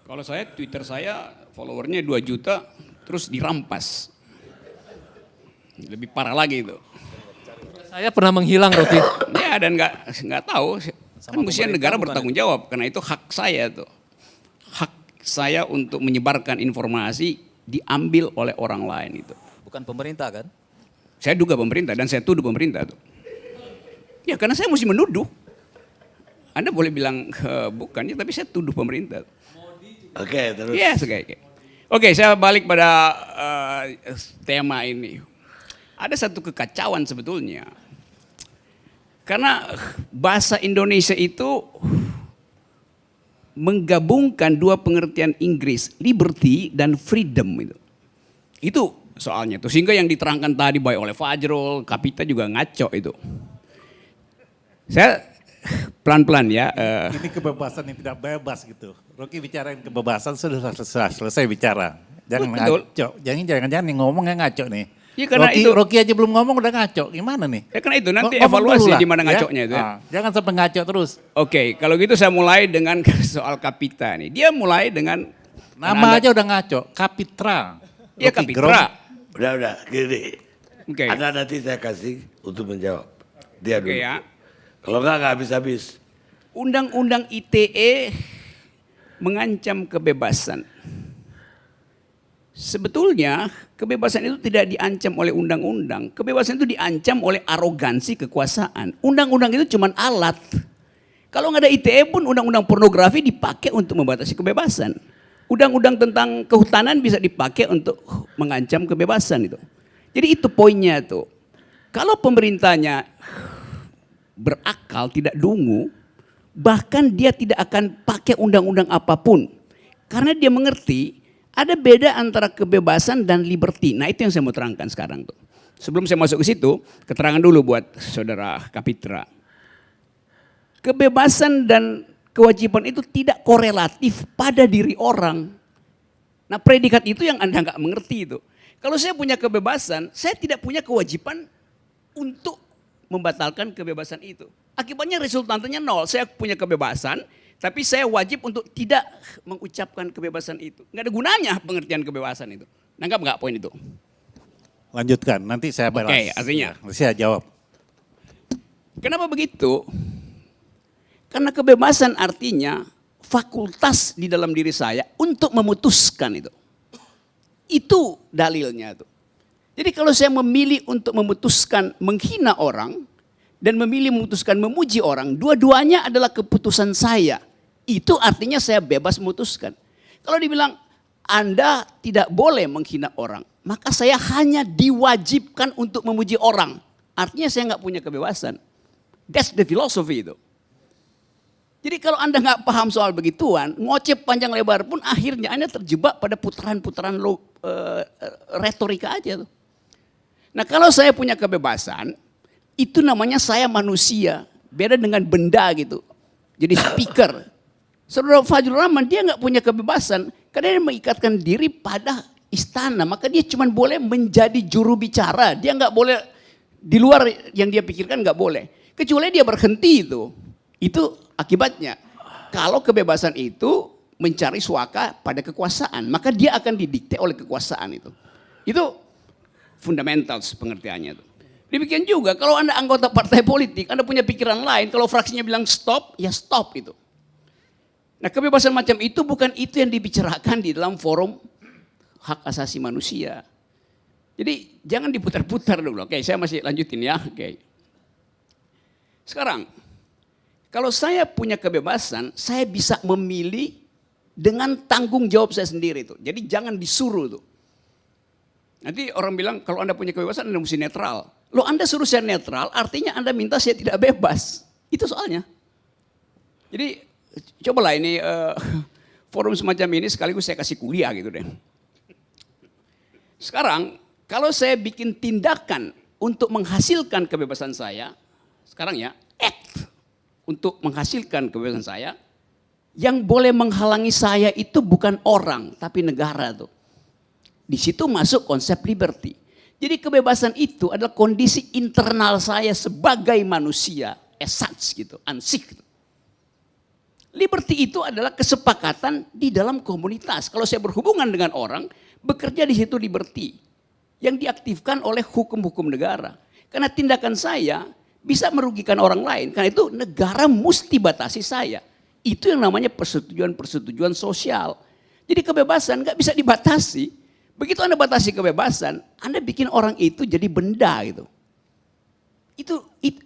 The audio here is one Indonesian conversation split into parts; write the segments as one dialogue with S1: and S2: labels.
S1: Kalau saya, Twitter saya followernya 2 juta, terus dirampas. Lebih parah lagi itu.
S2: Saya pernah menghilang, Rocky.
S1: Ya, dan nggak tahu. Kan mestinya negara bertanggung jawab, karena itu hak saya tuh. Hak saya untuk menyebarkan informasi diambil oleh orang lain itu.
S3: Bukan pemerintah kan?
S1: Saya duga pemerintah dan saya tuduh pemerintah tuh. Ya karena saya mesti menuduh. Anda boleh bilang bukan, ya, tapi saya tuduh pemerintah.
S4: Oke, terus.
S1: Yes, oke, saya balik pada tema ini. Ada satu kekacauan sebetulnya. Karena bahasa Indonesia itu menggabungkan dua pengertian Inggris, liberty dan freedom itu. Itu soalnya tuh, sehingga yang diterangkan tadi baik oleh Fajrul, Kapita juga ngaco itu. Saya pelan-pelan ya.
S5: Ini kebebasan yang tidak bebas gitu. Rocky bicarain kebebasan sudah selesai bicara. Jangan
S1: Betul.
S5: ngaco. Jangan yang ngomong yang ngaco nih.
S1: Ya, karena
S5: Rocky aja belum ngomong udah ngaco. Gimana nih?
S1: Ya karena itu nanti
S5: Ngomong
S1: evaluasi
S5: dulu lah,
S1: di mana ngaconya itu. Ya.
S5: Jangan sampai ngaco terus.
S1: Oke, kalau gitu saya mulai dengan soal Kapita nih. Dia mulai dengan
S5: Nama aja udah ngaco. Kapitra.
S1: Iya,
S5: Rocky
S1: Kapitra.
S4: Udah, gini.
S1: Oke.
S4: Anda nanti saya kasih untuk menjawab. Dia dulu.
S1: Oke ya.
S4: Kalau nggak habis-habis.
S1: Undang-undang ITE mengancam kebebasan. Sebetulnya kebebasan itu tidak diancam oleh undang-undang. Kebebasan itu diancam oleh arogansi kekuasaan. Undang-undang itu cuma alat. Kalau nggak ada ITE pun undang-undang pornografi dipakai untuk membatasi kebebasan. Undang-undang tentang kehutanan bisa dipakai untuk mengancam kebebasan itu. Jadi itu poinnya tuh. Kalau pemerintahnya berakal, tidak dungu, bahkan dia tidak akan pakai undang-undang apapun. Karena dia mengerti ada beda antara kebebasan dan liberty. Nah itu yang saya mau terangkan sekarang tuh. Sebelum saya masuk ke situ, keterangan dulu buat saudara Kapitra. Kebebasan dan kewajiban itu tidak korelatif pada diri orang. Nah predikat itu yang Anda nggak mengerti itu. Kalau saya punya kebebasan, saya tidak punya kewajiban untuk membatalkan kebebasan itu. Akibatnya resultantenya nol. Saya punya kebebasan, tapi saya wajib untuk tidak mengucapkan kebebasan itu. Nggak ada gunanya pengertian kebebasan itu. Nanggap nggak poin itu?
S5: Lanjutkan, nanti saya balas.
S1: Oke, artinya.
S5: Saya jawab.
S1: Kenapa begitu? Karena kebebasan artinya fakultas di dalam diri saya untuk memutuskan itu. Itu dalilnya tuh. Jadi kalau saya memilih untuk memutuskan menghina orang dan memilih memutuskan memuji orang, dua-duanya adalah keputusan saya. Itu artinya saya bebas memutuskan. Kalau dibilang Anda tidak boleh menghina orang, maka saya hanya diwajibkan untuk memuji orang. Artinya saya nggak punya kebebasan. That's the philosophy itu. Jadi kalau Anda nggak paham soal begituan, ngoceh panjang lebar pun akhirnya Anda terjebak pada putaran-putaran retorika aja tuh. Nah kalau saya punya kebebasan, itu namanya saya manusia. Beda dengan benda gitu. Jadi speaker. Saudara Fajrul Rahman dia nggak punya kebebasan. Karena dia mengikatkan diri pada istana. Maka dia cuma boleh menjadi juru bicara. Dia nggak boleh, di luar yang dia pikirkan nggak boleh. Kecuali dia berhenti itu. Itu akibatnya. Kalau kebebasan itu mencari suaka pada kekuasaan. Maka dia akan didikte oleh kekuasaan itu. Itu fundamental pengertiannya itu. Demikian juga kalau Anda anggota partai politik, Anda punya pikiran lain, kalau fraksinya bilang stop, ya stop itu. Nah kebebasan macam itu bukan itu yang dibicarakan di dalam forum hak asasi manusia. Jadi jangan diputar-putar dulu. Oke, saya masih lanjutin ya. Oke. Sekarang, kalau saya punya kebebasan, saya bisa memilih dengan tanggung jawab saya sendiri itu. Jadi jangan disuruh tuh. Nanti orang bilang kalau Anda punya kebebasan Anda mesti netral. Loh Anda suruh saya netral artinya Anda minta saya tidak bebas. Itu soalnya. Jadi cobalah ini forum semacam ini sekaligus saya kasih kuliah gitu deh. Sekarang kalau saya bikin tindakan untuk menghasilkan kebebasan saya. Sekarang ya act untuk menghasilkan kebebasan saya. Yang boleh menghalangi saya itu bukan orang tapi negara tuh. Di situ masuk konsep liberty. Jadi kebebasan itu adalah kondisi internal saya sebagai manusia, as such gitu, ansih gitu. Liberty itu adalah kesepakatan di dalam komunitas. Kalau saya berhubungan dengan orang, bekerja di situ liberty. Yang diaktifkan oleh hukum-hukum negara. Karena tindakan saya bisa merugikan orang lain. Karena itu negara mesti batasi saya. Itu yang namanya persetujuan-persetujuan sosial. Jadi kebebasan nggak bisa dibatasi. Begitu Anda batasi kebebasan, Anda bikin orang itu jadi benda gitu.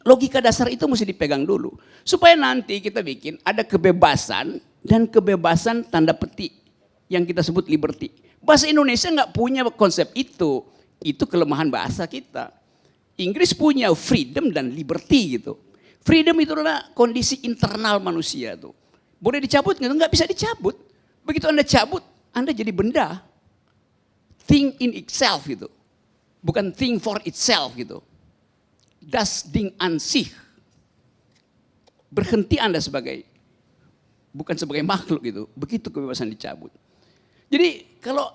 S1: Logika dasar itu mesti dipegang dulu. Supaya nanti kita bikin ada kebebasan dan kebebasan tanda petik yang kita sebut liberty. Bahasa Indonesia nggak punya konsep itu. Itu kelemahan bahasa kita. Inggris punya freedom dan liberty gitu. Freedom itu adalah kondisi internal manusia tuh. Boleh dicabut gitu? Nggak bisa dicabut. Begitu Anda cabut, Anda jadi benda. Thing in itself gitu. Bukan thing for itself gitu. Das Ding an sich. Berhenti Anda bukan sebagai makhluk gitu. Begitu kebebasan dicabut. Jadi kalau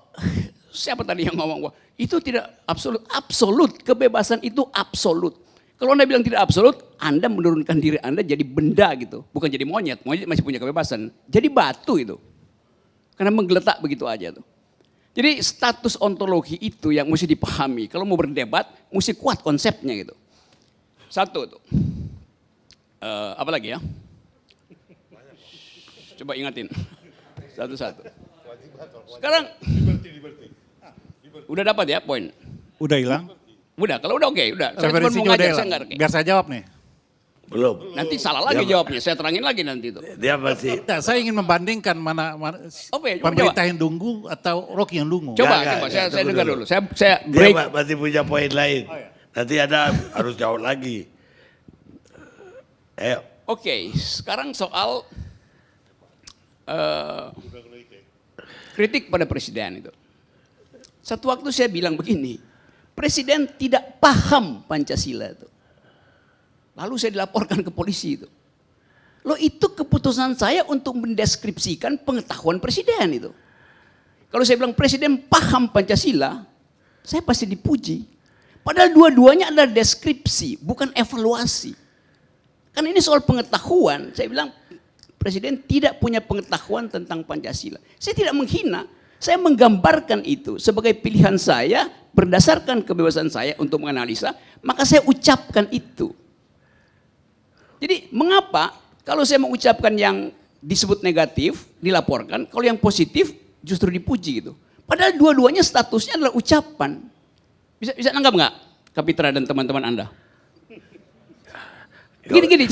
S1: siapa tadi yang ngomong, itu tidak absolut. Absolut, kebebasan itu absolut. Kalau Anda bilang tidak absolut, Anda menurunkan diri Anda jadi benda gitu. Bukan jadi monyet, monyet masih punya kebebasan. Jadi batu itu. Karena menggeletak begitu aja tuh. Jadi status ontologi itu yang mesti dipahami. Kalau mau berdebat, mesti kuat konsepnya gitu. Satu tuh. Apa lagi ya? Coba ingatin. Satu-satu. Sekarang udah dapat ya poin?
S5: Udah hilang?
S1: Udah, kalau udah oke, udah. Saya cuma
S5: Referensinya
S1: mau
S5: udah
S1: ngajar,
S5: hilang.
S1: saya nggak ngerti.
S5: Biar saya jawab nih.
S4: Belum.
S1: Nanti salah lagi jawabnya, saya terangin lagi nanti itu.
S4: Dia masih.
S5: Nah, saya ingin membandingkan mana
S1: Oke,
S5: pemerintah yang dungu atau Rocky yang dungu.
S1: Coba,
S4: Nggak,
S1: coba,
S4: nggak,
S1: saya
S4: tunggu
S1: dengar
S4: dulu.
S1: dulu. Saya
S4: Dia
S1: break.
S4: masih punya poin lain. Nanti Anda harus jawab lagi. Ayo.
S1: Oke, sekarang soal kritik pada presiden itu. Satu waktu saya bilang begini, presiden tidak paham Pancasila itu. Lalu saya dilaporkan ke polisi itu. Loh, itu keputusan saya untuk mendeskripsikan pengetahuan presiden itu. Kalau saya bilang presiden paham Pancasila, saya pasti dipuji. Padahal dua-duanya adalah deskripsi, bukan evaluasi. Kan ini soal pengetahuan, saya bilang presiden tidak punya pengetahuan tentang Pancasila. Saya tidak menghina, saya menggambarkan itu sebagai pilihan saya berdasarkan kebebasan saya untuk menganalisa, maka saya ucapkan itu. Jadi mengapa kalau saya mengucapkan yang disebut negatif, dilaporkan, kalau yang positif justru dipuji gitu. Padahal dua-duanya statusnya adalah ucapan. Bisa nanggap nggak, Kapitra dan teman-teman Anda? Gini,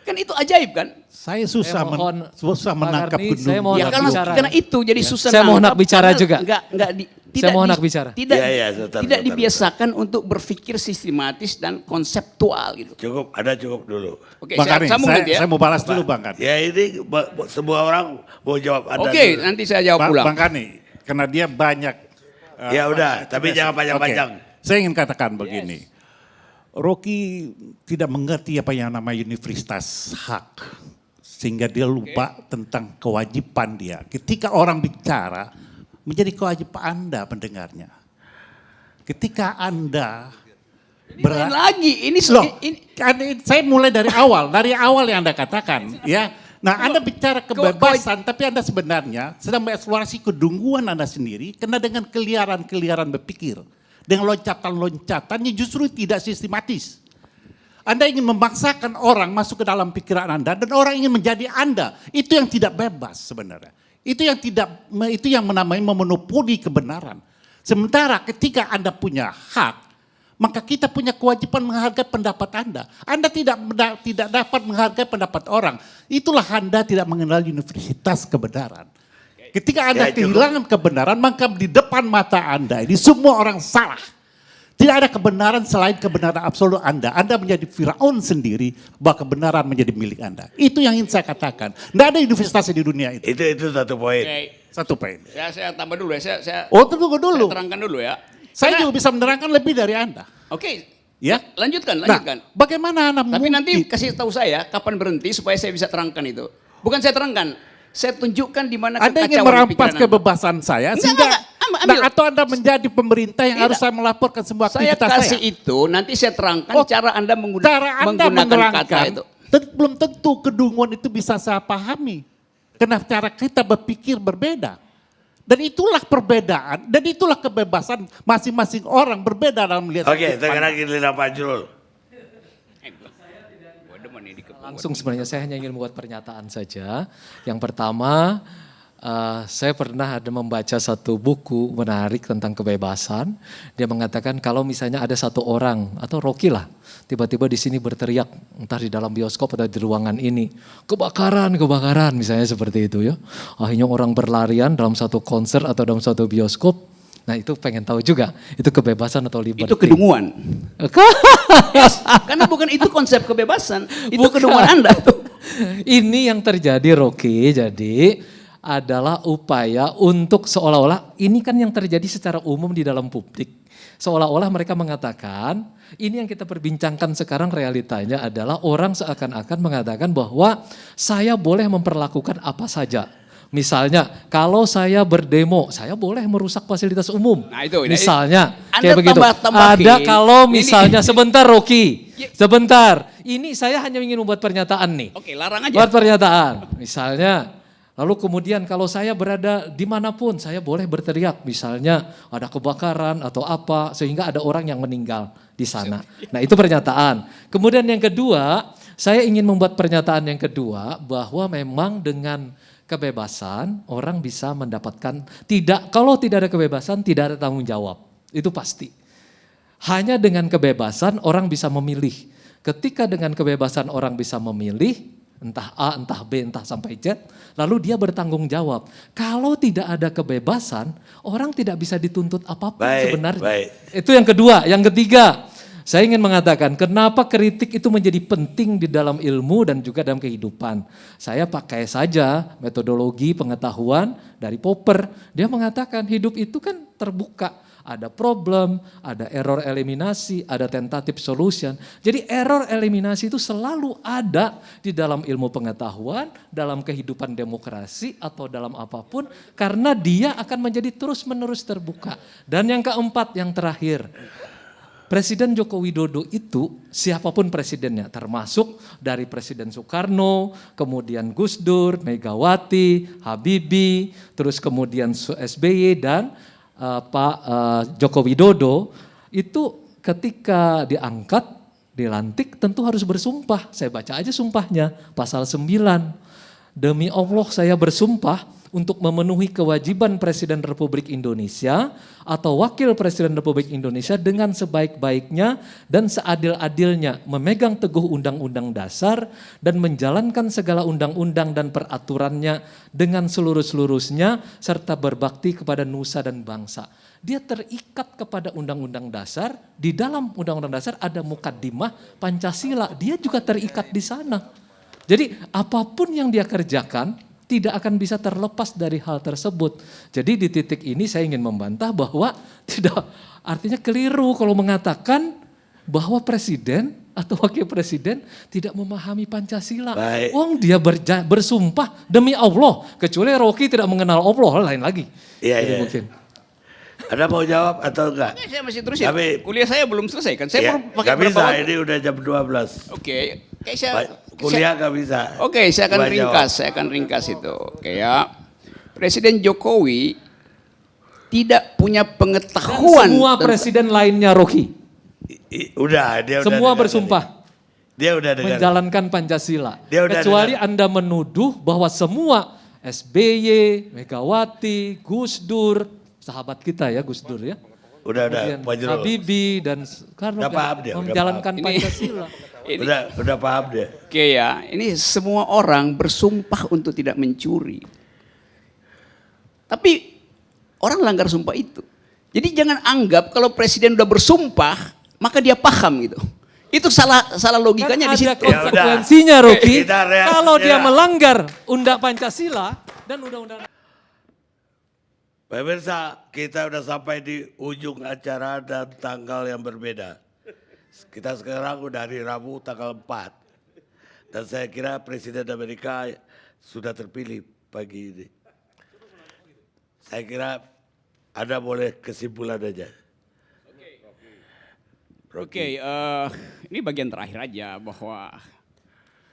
S1: kan itu ajaib kan?
S5: Saya susah, susah
S2: Pak
S5: menangkap
S2: Karni, saya
S5: gedung.
S2: mohon
S1: Ya
S2: hak
S1: karena,
S2: bicara.
S1: karena itu jadi susah
S2: Saya mohon hak
S1: nangkap
S2: bicara
S1: karena
S2: juga.
S1: Tidak
S2: mohon hak bicara.
S1: Tidak,
S4: Ya, sebentar,
S1: tidak
S4: sebentar.
S1: dibiasakan untuk berpikir sistematis dan konseptual gitu.
S4: Cukup, Anda cukup dulu.
S1: Oke,
S5: Bang
S1: saya
S5: Karni,
S1: sambung nanti ya.
S5: saya mau balas dulu Bang Karni.
S4: Ya ini semua orang mau jawab Anda
S1: Oke,
S4: dulu.
S1: nanti saya jawab ulang.
S5: Bang Karni, karena dia banyak.
S4: Ya udah, tapi jangan panjang-panjang.
S5: Oke, saya ingin katakan begini. Rocky tidak mengerti apa yang namanya universitas hak. Sehingga dia lupa tentang kewajiban dia. Ketika orang bicara, menjadi kewajiban Anda mendengarnya. Ketika Anda
S1: Lain lagi, ini
S5: saya mulai dari awal yang Anda katakan, ya. Nah, Anda bicara kebebasan, tapi Anda sebenarnya sedang mengeksplorasi kedungguan Anda sendiri, karena dengan keliaran-keliaran berpikir, dengan loncatan-loncatan yang justru tidak sistematis. Anda ingin memaksakan orang masuk ke dalam pikiran Anda, dan orang ingin menjadi Anda. Itu yang tidak bebas sebenarnya. Itu yang menamai memonopoli kebenaran. Sementara ketika Anda punya hak, maka kita punya kewajiban menghargai pendapat Anda. Anda tidak dapat menghargai pendapat orang. Itulah Anda tidak mengenal universitas kebenaran. Ketika Anda kehilangan kebenaran, maka di depan mata Anda ini semua orang salah. Tidak ada kebenaran selain kebenaran absolut Anda. Anda menjadi Firaun sendiri, bahwa kebenaran menjadi milik Anda. Itu yang ingin saya katakan. Tidak ada universitas di dunia itu.
S4: Itu satu poin.
S1: Oke,
S5: Satu poin.
S1: saya tambah dulu ya. Saya
S5: Tunggu dulu.
S1: terangkan dulu ya.
S5: Saya juga bisa menerangkan lebih dari Anda.
S1: Oke,
S5: Ya.
S1: lanjutkan.
S5: Nah, bagaimana Anda
S1: Tapi nanti
S5: mungkin-
S1: kasih tahu saya kapan berhenti supaya saya bisa terangkan itu. Bukan saya terangkan, saya tunjukkan di mana
S5: Anda ingin
S1: kekacauan
S5: merampas
S1: pikiran Anda.
S5: kebebasan saya
S1: Enggak,
S5: sehingga
S1: enggak. Ambil.
S5: atau Anda menjadi pemerintah yang
S1: Tidak.
S5: harus saya melaporkan semua
S1: Saya
S5: aktivitas
S1: kasih
S5: saya.
S1: itu, nanti saya terangkan
S5: Oh,
S1: cara Anda
S5: cara Anda
S1: menggunakan kata
S5: menerangkan
S1: itu.
S5: Belum tentu kedunguan itu bisa saya pahami. Karena cara kita berpikir berbeda. Dan itulah perbedaan, dan itulah kebebasan masing-masing orang berbeda dalam melihat.
S4: Oke, sekarang giliran Pak Jul.
S2: Langsung sebenarnya saya hanya ingin membuat pernyataan saja. Yang pertama, saya pernah ada membaca satu buku menarik tentang kebebasan. Dia mengatakan kalau misalnya ada satu orang atau Rocky lah, tiba-tiba di sini berteriak, entah di dalam bioskop atau di ruangan ini, kebakaran, kebakaran, misalnya seperti itu ya. Akhirnya orang berlarian dalam satu konser atau dalam satu bioskop. Nah itu pengen tahu juga, itu kebebasan atau liberty?
S1: Itu kedunguan. Karena bukan itu konsep kebebasan, itu kedunguan Anda tuh.
S2: Ini yang terjadi Rocky, jadi adalah upaya untuk seolah-olah, ini kan yang terjadi secara umum di dalam publik. Seolah-olah mereka mengatakan, ini yang kita perbincangkan sekarang realitanya adalah orang seakan-akan mengatakan bahwa saya boleh memperlakukan apa saja. Misalnya, kalau saya berdemo, saya boleh merusak fasilitas umum.
S1: Nah, itu,
S2: misalnya,
S1: Anda
S2: kayak begitu.
S1: tambah-tambahin.
S2: Ada kalau misalnya, sebentar Rocky, sebentar. Ini saya hanya ingin membuat pernyataan nih.
S1: Oke, larang aja.
S2: Buat pernyataan, misalnya. Lalu kemudian kalau saya berada dimanapun, saya boleh berteriak. Misalnya ada kebakaran atau apa, sehingga ada orang yang meninggal di sana. Nah itu pernyataan. Kemudian yang kedua, saya ingin membuat pernyataan yang kedua, bahwa memang dengan kebebasan orang bisa mendapatkan kalau tidak ada kebebasan tidak ada tanggung jawab. Itu pasti. Hanya dengan kebebasan orang bisa memilih. Ketika dengan kebebasan orang bisa memilih, entah A, entah B, entah sampai Z, lalu dia bertanggung jawab. Kalau tidak ada kebebasan, orang tidak bisa dituntut apapun sebenarnya.
S4: Baik.
S2: Itu yang kedua. Yang ketiga, saya ingin mengatakan kenapa kritik itu menjadi penting di dalam ilmu dan juga dalam kehidupan. Saya pakai saja metodologi pengetahuan dari Popper. Dia mengatakan hidup itu kan terbuka. Ada problem, ada error eliminasi, ada tentative solution. Jadi error eliminasi itu selalu ada di dalam ilmu pengetahuan, dalam kehidupan demokrasi atau dalam apapun. Karena dia akan menjadi terus-menerus terbuka. Dan yang keempat, yang terakhir. Presiden Joko Widodo itu siapapun presidennya, termasuk dari Presiden Soekarno, kemudian Gus Dur, Megawati, Habibie, terus kemudian SBY dan Pak Joko Widodo, itu ketika diangkat, dilantik tentu harus bersumpah. Saya baca aja sumpahnya, pasal 9. Demi Allah saya bersumpah untuk memenuhi kewajiban Presiden Republik Indonesia atau Wakil Presiden Republik Indonesia dengan sebaik-baiknya dan seadil-adilnya memegang teguh Undang-Undang Dasar dan menjalankan segala undang-undang dan peraturannya dengan seluruh-seluruhnya serta berbakti kepada nusa dan bangsa. Dia terikat kepada Undang-Undang Dasar, di dalam Undang-Undang Dasar ada mukaddimah Pancasila, dia juga terikat di sana. Jadi apapun yang dia kerjakan tidak akan bisa terlepas dari hal tersebut. Jadi di titik ini saya ingin membantah bahwa tidak, artinya keliru kalau mengatakan bahwa presiden atau wakil presiden tidak memahami Pancasila. Wong dia bersumpah demi Allah, kecuali Rocky tidak mengenal Allah, lain lagi.
S4: Iya.
S2: Mungkin.
S4: Ada mau jawab atau enggak?
S1: Saya masih terusin.
S4: Tapi-
S1: Kuliah saya belum selesai kan. Saya baru pakai
S4: Gak
S1: berapa
S4: bisa,
S1: waktu.
S4: ini udah jam 12.
S1: Oke,
S4: Kuliah gak bisa.
S1: Oke, saya akan
S4: Coba
S1: ringkas, saya akan ringkas itu. Oke ya. Presiden Jokowi tidak punya pengetahuan.
S2: Semua presiden lainnya Rocky.
S4: Udah, dia udah
S2: Semua
S4: dengar
S2: bersumpah.
S4: tadi. Dia udah dengar.
S2: Menjalankan Pancasila.
S4: Dia udah
S2: Kecuali
S4: dengar.
S2: Anda menuduh bahwa semua SBY, Megawati, Gus Dur, sahabat kita ya Gus Dur ya.
S4: Udah,
S2: Kemudian
S4: Pak Jero.
S2: Habibie dan Soekarno
S4: Udah paham dia, udah
S2: menjalankan
S1: paham.
S2: Pancasila.
S1: Ini,
S4: Udah paham dia.
S1: oke ya, ini semua orang bersumpah untuk tidak mencuri. Tapi orang langgar sumpah itu. Jadi jangan anggap kalau presiden udah bersumpah, maka dia paham gitu. Itu salah logikanya
S2: Kan
S1: di
S2: ada
S1: situ.
S2: konsekuensinya Rocky.
S4: Kita reaksi
S2: Kalau dia
S4: ya.
S2: melanggar Undang Pancasila dan Undang-Undang.
S4: Pemirsa, kita udah sampai di ujung acara dan tanggal yang berbeda. Kita sekarang udah hari Rabu tanggal 4. Dan saya kira Presiden Amerika sudah terpilih pagi ini. Saya kira Anda boleh kesimpulan aja.
S1: Oke, ini bagian terakhir aja bahwa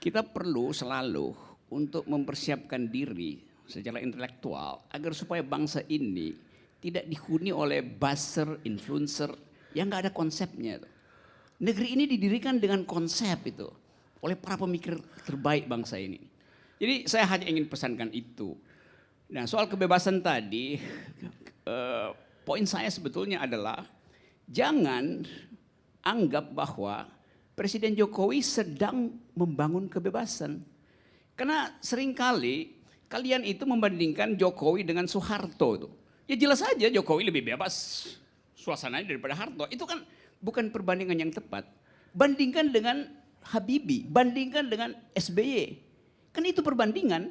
S1: kita perlu selalu untuk mempersiapkan diri secara intelektual agar supaya bangsa ini tidak dihuni oleh buzzer, influencer yang nggak ada konsepnya. Negeri ini didirikan dengan konsep itu oleh para pemikir terbaik bangsa ini. Jadi saya hanya ingin pesankan itu. Nah, soal kebebasan tadi, poin saya sebetulnya adalah jangan anggap bahwa Presiden Jokowi sedang membangun kebebasan. Karena seringkali kalian itu membandingkan Jokowi dengan Soeharto itu. Ya jelas saja Jokowi lebih bebas suasananya daripada Harto. Itu kan bukan perbandingan yang tepat. Bandingkan dengan Habibie, bandingkan dengan SBY. Kan itu perbandingan.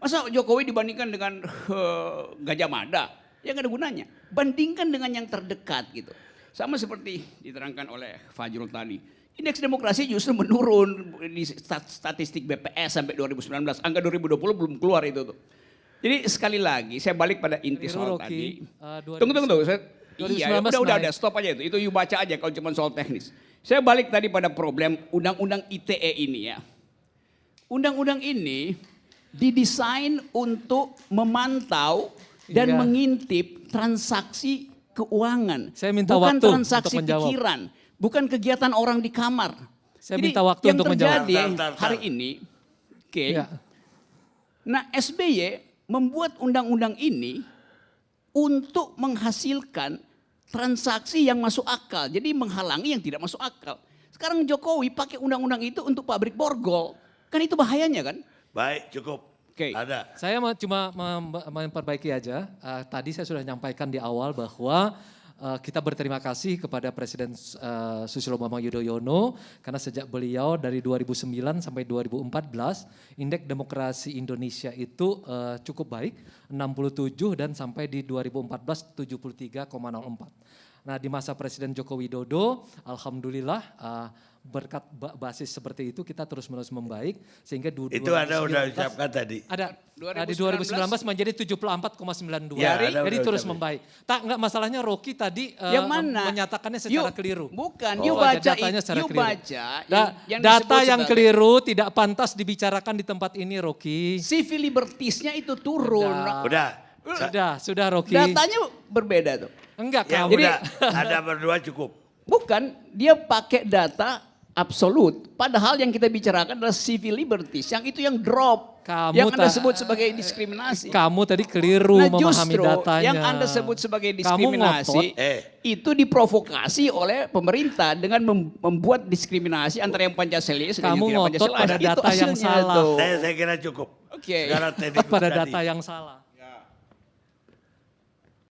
S1: Masa Jokowi dibandingkan dengan Gajah Mada? Ya nggak ada gunanya. Bandingkan dengan yang terdekat gitu. Sama seperti diterangkan oleh Fajrul tadi. Indeks demokrasi justru menurun di statistik BPS sampai 2019. Angka 2020 belum keluar itu tuh. Jadi sekali lagi saya balik pada inti soal tadi. Tunggu. Iya, udah, stop aja itu. Itu you baca aja kalau cuma soal teknis. Saya balik tadi pada problem undang-undang ITE ini ya. Undang-undang ini didesain untuk memantau dan mengintip transaksi keuangan.
S2: Saya minta
S1: bukan
S2: waktu
S1: transaksi
S2: untuk menjawab.
S1: pikiran, bukan kegiatan orang di kamar.
S2: Saya
S1: Jadi,
S2: minta waktu
S1: yang
S2: untuk menjawab.
S1: terjadi hari ini,
S2: Ya.
S1: nah SBY membuat undang-undang ini untuk menghasilkan transaksi yang masuk akal. Jadi menghalangi yang tidak masuk akal. Sekarang Jokowi pakai undang-undang itu untuk pabrik borgol. Kan itu bahayanya kan?
S4: Baik, cukup.
S1: Oke.
S4: Ada.
S2: Saya cuma memperbaiki aja. Tadi saya sudah nyampaikan di awal bahwa kita berterima kasih kepada Presiden Susilo Bambang Yudhoyono karena sejak beliau dari 2009 sampai 2014 indeks demokrasi Indonesia itu cukup baik 67 dan sampai di 2014 73,04. Nah di masa Presiden Joko Widodo alhamdulillah berkat basis seperti itu kita terus-menerus membaik sehingga
S4: Itu Anda udah ucapkan tadi.
S2: ada di 2019 menjadi 74,92.
S4: Ya,
S2: jadi
S4: udah
S2: terus
S4: ucapkan.
S2: membaik. Tak enggak masalahnya Rocky tadi
S1: Yang mana?
S2: menyatakannya secara keliru.
S1: Bukan,
S2: Oh,
S1: you baca
S2: datanya secara
S1: you
S2: keliru.
S1: baca yang
S2: Data
S1: disebut
S2: yang
S1: sebagai
S2: keliru tidak pantas dibicarakan di tempat ini Rocky.
S1: civil libertiesnya itu turun.
S2: Sudah Rocky.
S1: Datanya berbeda tuh.
S2: Enggak
S4: Ya
S2: kamu.
S4: udah, Anda berdua cukup.
S1: Bukan, dia pakai data absolut. Padahal yang kita bicarakan adalah civil liberties. Yang itu yang drop.
S2: Kamu
S1: yang Anda sebut sebagai diskriminasi.
S2: Kamu tadi keliru
S1: Nah
S2: memahami
S1: justru
S2: datanya.
S1: yang Anda sebut sebagai
S2: Kamu
S1: diskriminasi
S2: ngotot.
S1: itu diprovokasi oleh pemerintah dengan membuat diskriminasi antara yang Pancasilais dan yang
S2: Kamu
S1: tidak
S2: ngotot
S1: Pancasilais.
S2: pada
S1: Itu
S2: data yang
S1: hasilnya
S2: salah.
S1: tuh.
S4: Saya kira cukup.
S1: Oke.
S4: Sekarang teknik
S2: pada
S4: tadi.
S2: data yang salah.